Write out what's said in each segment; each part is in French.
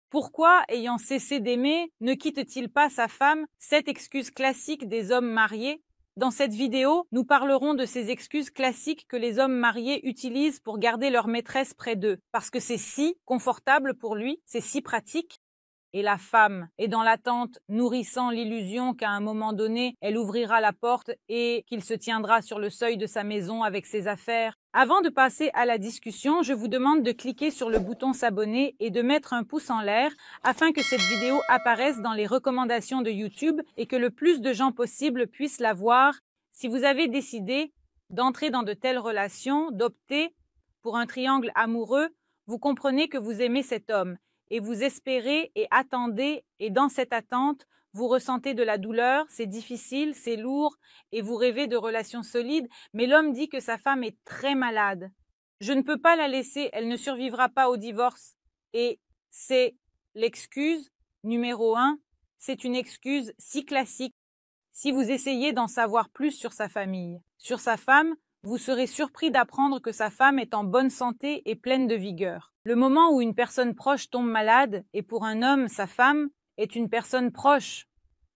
Pourquoi, ayant cessé d'aimer, ne quitte-t-il pas sa femme? Cette excuse classique des hommes mariés. Dans cette vidéo, nous parlerons de ces excuses classiques que les hommes mariés utilisent pour garder leur maîtresse près d'eux, parce que c'est si confortable pour lui, c'est si pratique. Et la femme est dans l'attente, nourrissant l'illusion qu'à un moment donné, elle ouvrira la porte et qu'il se tiendra sur le seuil de sa maison avec ses affaires. Avant de passer à la discussion, je vous demande de cliquer sur le bouton s'abonner et de mettre un pouce en l'air afin que cette vidéo apparaisse dans les recommandations de YouTube et que le plus de gens possible puissent la voir. Si vous avez décidé d'entrer dans de telles relations, d'opter pour un triangle amoureux, vous comprenez que vous aimez cet homme. Et vous espérez et attendez, et dans cette attente, vous ressentez de la douleur, c'est difficile, c'est lourd, et vous rêvez de relations solides, mais l'homme dit que sa femme est très malade. Je ne peux pas la laisser, elle ne survivra pas au divorce. Et c'est l'excuse numéro 1, c'est une excuse si classique. Si vous essayez d'en savoir plus sur sa famille, sur sa femme, vous serez surpris d'apprendre que sa femme est en bonne santé et pleine de vigueur. Le moment où une personne proche tombe malade, et pour un homme, sa femme est une personne proche,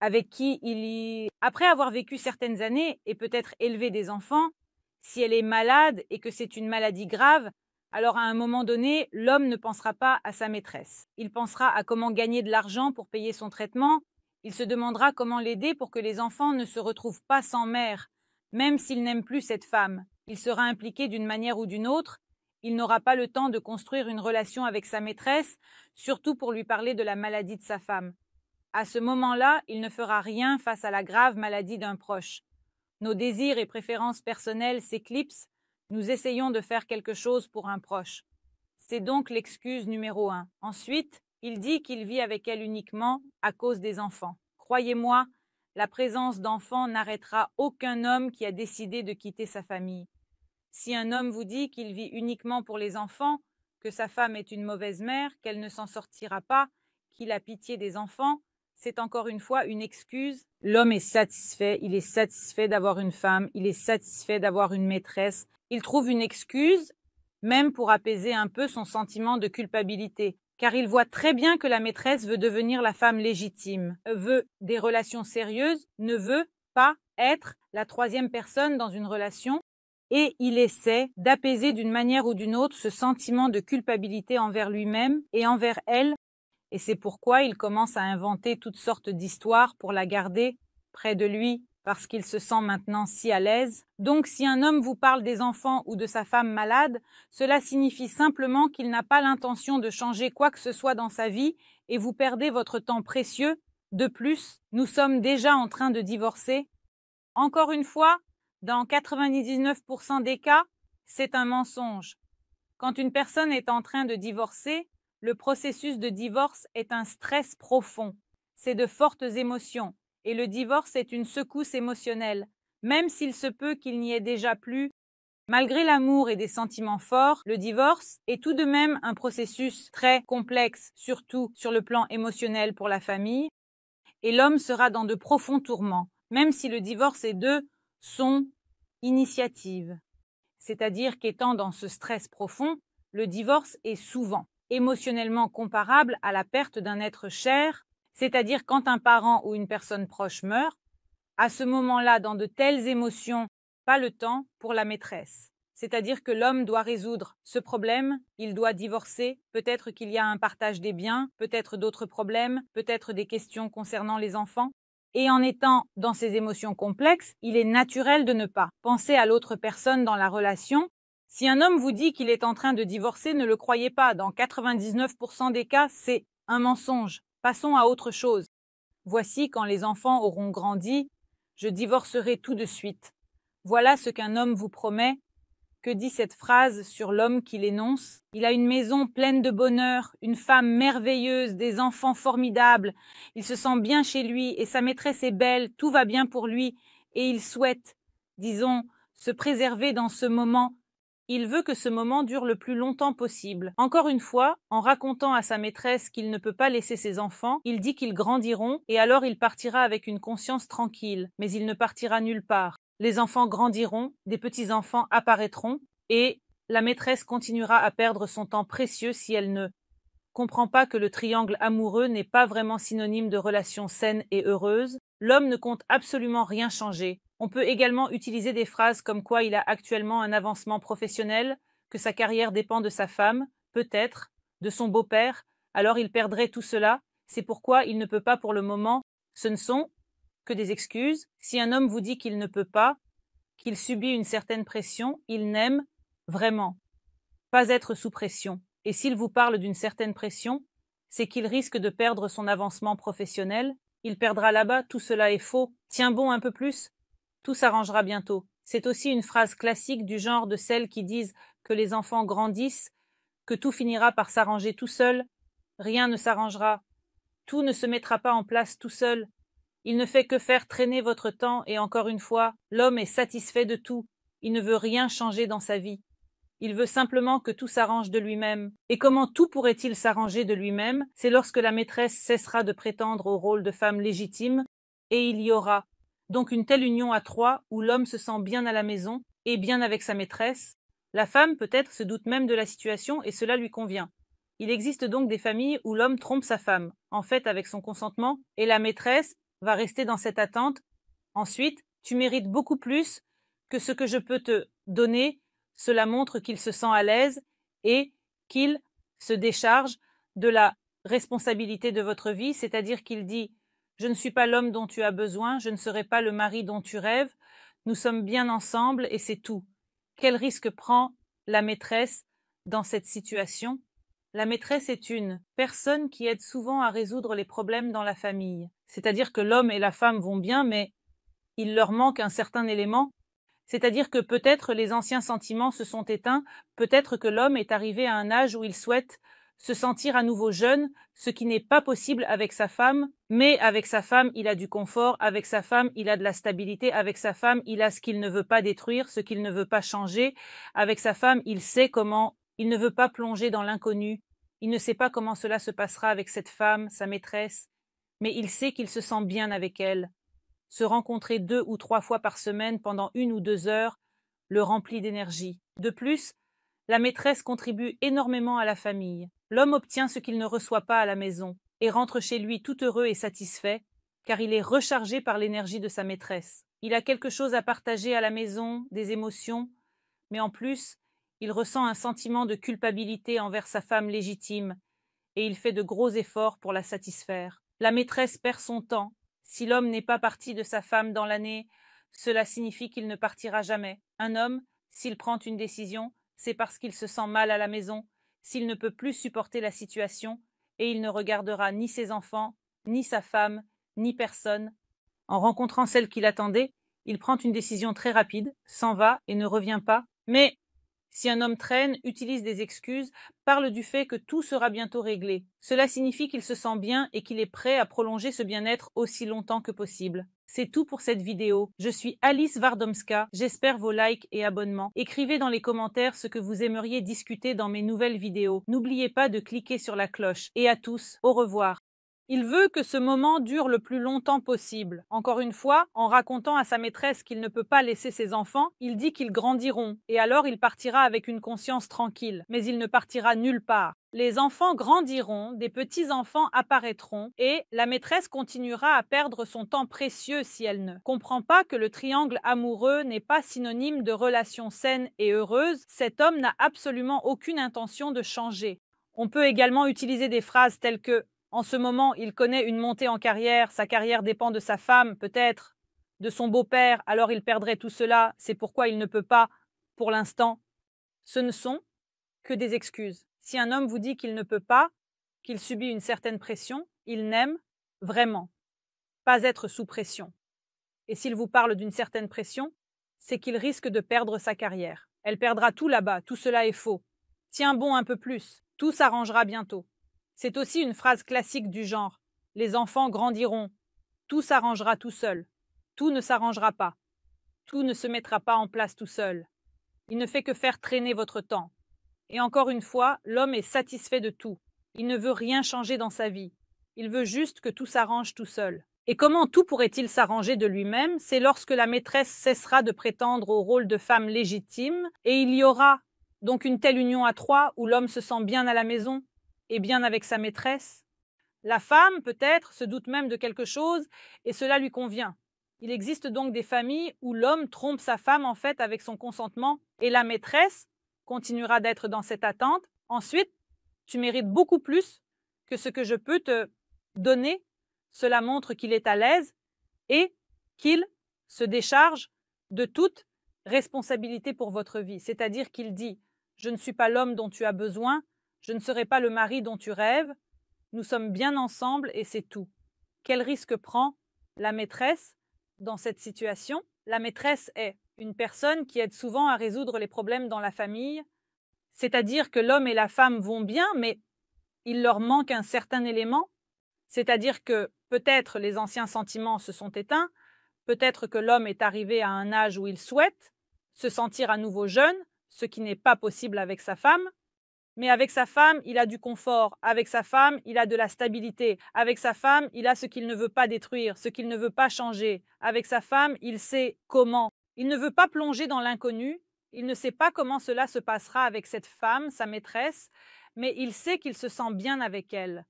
avec qui après avoir vécu certaines années et peut-être élevé des enfants, si elle est malade et que c'est une maladie grave, alors à un moment donné, l'homme ne pensera pas à sa maîtresse. Il pensera à comment gagner de l'argent pour payer son traitement. Il se demandera comment l'aider pour que les enfants ne se retrouvent pas sans mère. Même s'il n'aime plus cette femme, il sera impliqué d'une manière ou d'une autre. Il n'aura pas le temps de construire une relation avec sa maîtresse, surtout pour lui parler de la maladie de sa femme. À ce moment-là, il ne fera rien face à la grave maladie d'un proche. Nos désirs et préférences personnelles s'éclipsent, nous essayons de faire quelque chose pour un proche. C'est donc l'excuse numéro 1. Ensuite, il dit qu'il vit avec elle uniquement à cause des enfants. Croyez-moi, la présence d'enfants n'arrêtera aucun homme qui a décidé de quitter sa famille. Si un homme vous dit qu'il vit uniquement pour les enfants, que sa femme est une mauvaise mère, qu'elle ne s'en sortira pas, qu'il a pitié des enfants, c'est encore une fois une excuse. L'homme est satisfait, il est satisfait d'avoir une femme, il est satisfait d'avoir une maîtresse. Il trouve une excuse, même pour apaiser un peu son sentiment de culpabilité, car il voit très bien que la maîtresse veut devenir la femme légitime, veut des relations sérieuses, ne veut pas être la troisième personne dans une relation, et il essaie d'apaiser d'une manière ou d'une autre ce sentiment de culpabilité envers lui-même et envers elle, et c'est pourquoi il commence à inventer toutes sortes d'histoires pour la garder près de lui, parce qu'il se sent maintenant si à l'aise. Donc si un homme vous parle des enfants ou de sa femme malade, cela signifie simplement qu'il n'a pas l'intention de changer quoi que ce soit dans sa vie et vous perdez votre temps précieux. De plus, nous sommes déjà en train de divorcer. Encore une fois, dans 99% des cas, c'est un mensonge. Quand une personne est en train de divorcer, le processus de divorce est un stress profond. C'est de fortes émotions. Et le divorce est une secousse émotionnelle, même s'il se peut qu'il n'y ait déjà plus. Malgré l'amour et des sentiments forts, le divorce est tout de même un processus très complexe, surtout sur le plan émotionnel pour la famille, et l'homme sera dans de profonds tourments, même si le divorce est de son initiative. C'est-à-dire qu'étant dans ce stress profond, le divorce est souvent émotionnellement comparable à la perte d'un être cher, c'est-à-dire quand un parent ou une personne proche meurt, à ce moment-là, dans de telles émotions, pas le temps pour la maîtresse. C'est-à-dire que l'homme doit résoudre ce problème, il doit divorcer, peut-être qu'il y a un partage des biens, peut-être d'autres problèmes, peut-être des questions concernant les enfants. Et en étant dans ces émotions complexes, il est naturel de ne pas penser à l'autre personne dans la relation. Si un homme vous dit qu'il est en train de divorcer, ne le croyez pas. Dans 99% des cas, c'est un mensonge. Passons à autre chose. Voici quand les enfants auront grandi, je divorcerai tout de suite. Voilà ce qu'un homme vous promet. Que dit cette phrase sur l'homme qu'il énonce? Il a une maison pleine de bonheur, une femme merveilleuse, des enfants formidables. Il se sent bien chez lui et sa maîtresse est belle, tout va bien pour lui et il souhaite, disons, se préserver dans ce moment. Il veut que ce moment dure le plus longtemps possible. Encore une fois, en racontant à sa maîtresse qu'il ne peut pas laisser ses enfants, il dit qu'ils grandiront et alors il partira avec une conscience tranquille, mais il ne partira nulle part. Les enfants grandiront, des petits-enfants apparaîtront et la maîtresse continuera à perdre son temps précieux si elle ne comprend pas que le triangle amoureux n'est pas vraiment synonyme de relation saine et heureuse. L'homme ne compte absolument rien changer. On peut également utiliser des phrases comme quoi il a actuellement un avancement professionnel, que sa carrière dépend de sa femme, peut-être, de son beau-père, alors il perdrait tout cela, c'est pourquoi il ne peut pas pour le moment. Ce ne sont que des excuses. Si un homme vous dit qu'il ne peut pas, qu'il subit une certaine pression, il n'aime vraiment pas être sous pression. Et s'il vous parle d'une certaine pression, c'est qu'il risque de perdre son avancement professionnel, il perdra là-bas, tout cela est faux. Tiens bon un peu plus, tout s'arrangera bientôt. C'est aussi une phrase classique du genre de celles qui disent que les enfants grandissent, que tout finira par s'arranger tout seul. Rien ne s'arrangera, tout ne se mettra pas en place tout seul. Il ne fait que faire traîner votre temps et encore une fois, l'homme est satisfait de tout. Il ne veut rien changer dans sa vie. Il veut simplement que tout s'arrange de lui-même. Et comment tout pourrait-il s'arranger de lui-même? C'est lorsque la maîtresse cessera de prétendre au rôle de femme légitime, et il y aura donc une telle union à trois où l'homme se sent bien à la maison et bien avec sa maîtresse. La femme peut-être se doute même de la situation et cela lui convient. Il existe donc des familles où l'homme trompe sa femme, en fait avec son consentement, et la maîtresse va rester dans cette attente. Ensuite, tu mérites beaucoup plus que ce que je peux te donner. Cela montre qu'il se sent à l'aise et qu'il se décharge de la responsabilité de votre vie, c'est-à-dire qu'il dit « Je ne suis pas l'homme dont tu as besoin, je ne serai pas le mari dont tu rêves, nous sommes bien ensemble et c'est tout. » Quel risque prend la maîtresse dans cette situation? La maîtresse est une personne qui aide souvent à résoudre les problèmes dans la famille. C'est-à-dire que l'homme et la femme vont bien, mais il leur manque un certain élément. C'est-à-dire que peut-être les anciens sentiments se sont éteints, peut-être que l'homme est arrivé à un âge où il souhaite se sentir à nouveau jeune, ce qui n'est pas possible avec sa femme, mais avec sa femme il a du confort, avec sa femme il a de la stabilité, avec sa femme il a ce qu'il ne veut pas détruire, ce qu'il ne veut pas changer, avec sa femme il sait comment, il ne veut pas plonger dans l'inconnu, il ne sait pas comment cela se passera avec cette femme, sa maîtresse, mais il sait qu'il se sent bien avec elle. Se rencontrer 2 ou 3 fois par semaine pendant 1 ou 2 heures le remplit d'énergie. De plus, la maîtresse contribue énormément à la famille. L'homme obtient ce qu'il ne reçoit pas à la maison et rentre chez lui tout heureux et satisfait, car il est rechargé par l'énergie de sa maîtresse. Il a quelque chose à partager à la maison, des émotions, mais en plus, il ressent un sentiment de culpabilité envers sa femme légitime et il fait de gros efforts pour la satisfaire. La maîtresse perd son temps. Si l'homme n'est pas parti de sa femme dans l'année, cela signifie qu'il ne partira jamais. Un homme, s'il prend une décision, c'est parce qu'il se sent mal à la maison, s'il ne peut plus supporter la situation, et il ne regardera ni ses enfants, ni sa femme, ni personne. En rencontrant celle qu'il attendait, il prend une décision très rapide, s'en va et ne revient pas. Mais si un homme traîne, utilise des excuses, parle du fait que tout sera bientôt réglé, cela signifie qu'il se sent bien et qu'il est prêt à prolonger ce bien-être aussi longtemps que possible. C'est tout pour cette vidéo. Je suis Alice Wardomska, j'espère vos likes et abonnements. Écrivez dans les commentaires ce que vous aimeriez discuter dans mes nouvelles vidéos. N'oubliez pas de cliquer sur la cloche. Et à tous, au revoir. Il veut que ce moment dure le plus longtemps possible. Encore une fois, en racontant à sa maîtresse qu'il ne peut pas laisser ses enfants, il dit qu'ils grandiront, et alors il partira avec une conscience tranquille. Mais il ne partira nulle part. Les enfants grandiront, des petits-enfants apparaîtront, et la maîtresse continuera à perdre son temps précieux si elle ne comprend pas que le triangle amoureux n'est pas synonyme de relation saine et heureuse. Cet homme n'a absolument aucune intention de changer. On peut également utiliser des phrases telles que en ce moment, il connaît une montée en carrière, sa carrière dépend de sa femme, peut-être, de son beau-père, alors il perdrait tout cela, c'est pourquoi il ne peut pas, pour l'instant. Ce ne sont que des excuses. Si un homme vous dit qu'il ne peut pas, qu'il subit une certaine pression, il n'aime vraiment pas être sous pression. Et s'il vous parle d'une certaine pression, c'est qu'il risque de perdre sa carrière. Elle perdra tout là-bas, tout cela est faux. Tiens bon un peu plus, tout s'arrangera bientôt. C'est aussi une phrase classique du genre « Les enfants grandiront, tout s'arrangera tout seul, tout ne s'arrangera pas, tout ne se mettra pas en place tout seul. Il ne fait que faire traîner votre temps. » Et encore une fois, l'homme est satisfait de tout. Il ne veut rien changer dans sa vie. Il veut juste que tout s'arrange tout seul. Et comment tout pourrait-il s'arranger de lui-même? C'est lorsque la maîtresse cessera de prétendre au rôle de femme légitime et il y aura donc une telle union à trois où l'homme se sent bien à la maison est bien avec sa maîtresse. La femme, peut-être, se doute même de quelque chose et cela lui convient. Il existe donc des familles où l'homme trompe sa femme en fait avec son consentement et la maîtresse continuera d'être dans cette attente. Ensuite, tu mérites beaucoup plus que ce que je peux te donner. Cela montre qu'il est à l'aise et qu'il se décharge de toute responsabilité pour votre vie. C'est-à-dire qu'il dit « Je ne suis pas l'homme dont tu as besoin, je ne serai pas le mari dont tu rêves, nous sommes bien ensemble et c'est tout. » Quel risque prend la maîtresse dans cette situation? La maîtresse est une personne qui aide souvent à résoudre les problèmes dans la famille, c'est-à-dire que l'homme et la femme vont bien, mais il leur manque un certain élément, c'est-à-dire que peut-être les anciens sentiments se sont éteints, peut-être que l'homme est arrivé à un âge où il souhaite se sentir à nouveau jeune, ce qui n'est pas possible avec sa femme, mais avec sa femme, il a du confort, avec sa femme, il a de la stabilité, avec sa femme, il a ce qu'il ne veut pas détruire, ce qu'il ne veut pas changer, avec sa femme, il sait comment. Il ne veut pas plonger dans l'inconnu, il ne sait pas comment cela se passera avec cette femme, sa maîtresse, mais il sait qu'il se sent bien avec elle.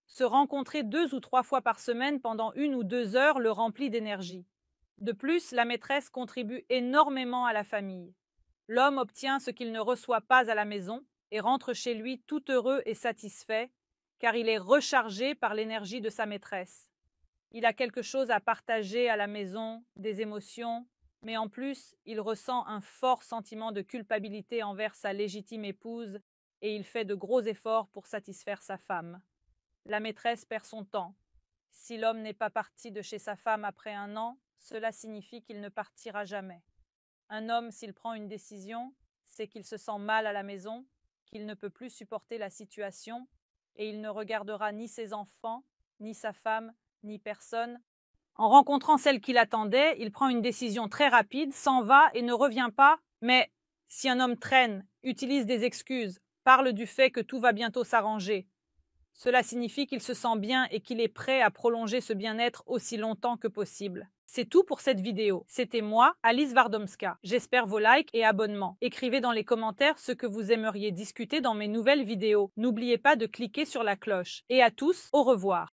Se rencontrer 2 ou 3 fois par semaine pendant 1 ou 2 heures le remplit d'énergie. De plus, la maîtresse contribue énormément à la famille. L'homme obtient ce qu'il ne reçoit pas à la maison et rentre chez lui tout heureux et satisfait, car il est rechargé par l'énergie de sa maîtresse. Il a quelque chose à partager à la maison, des émotions, mais en plus, il ressent un fort sentiment de culpabilité envers sa légitime épouse et il fait de gros efforts pour satisfaire sa femme. La maîtresse perd son temps. Si l'homme n'est pas parti de chez sa femme après 1 an, cela signifie qu'il ne partira jamais. Un homme, s'il prend une décision, c'est qu'il se sent mal à la maison, qu'il ne peut plus supporter la situation, et il ne regardera ni ses enfants, ni sa femme, ni personne. En rencontrant celle qu'il attendait, il prend une décision très rapide, s'en va et ne revient pas. Mais si un homme traîne, utilise des excuses, parle du fait que tout va bientôt s'arranger, cela signifie qu'il se sent bien et qu'il est prêt à prolonger ce bien-être aussi longtemps que possible. C'est tout pour cette vidéo. C'était moi, Alice Wardomska. J'espère vos likes et abonnements. Écrivez dans les commentaires ce que vous aimeriez discuter dans mes nouvelles vidéos. N'oubliez pas de cliquer sur la cloche. Et à tous, au revoir.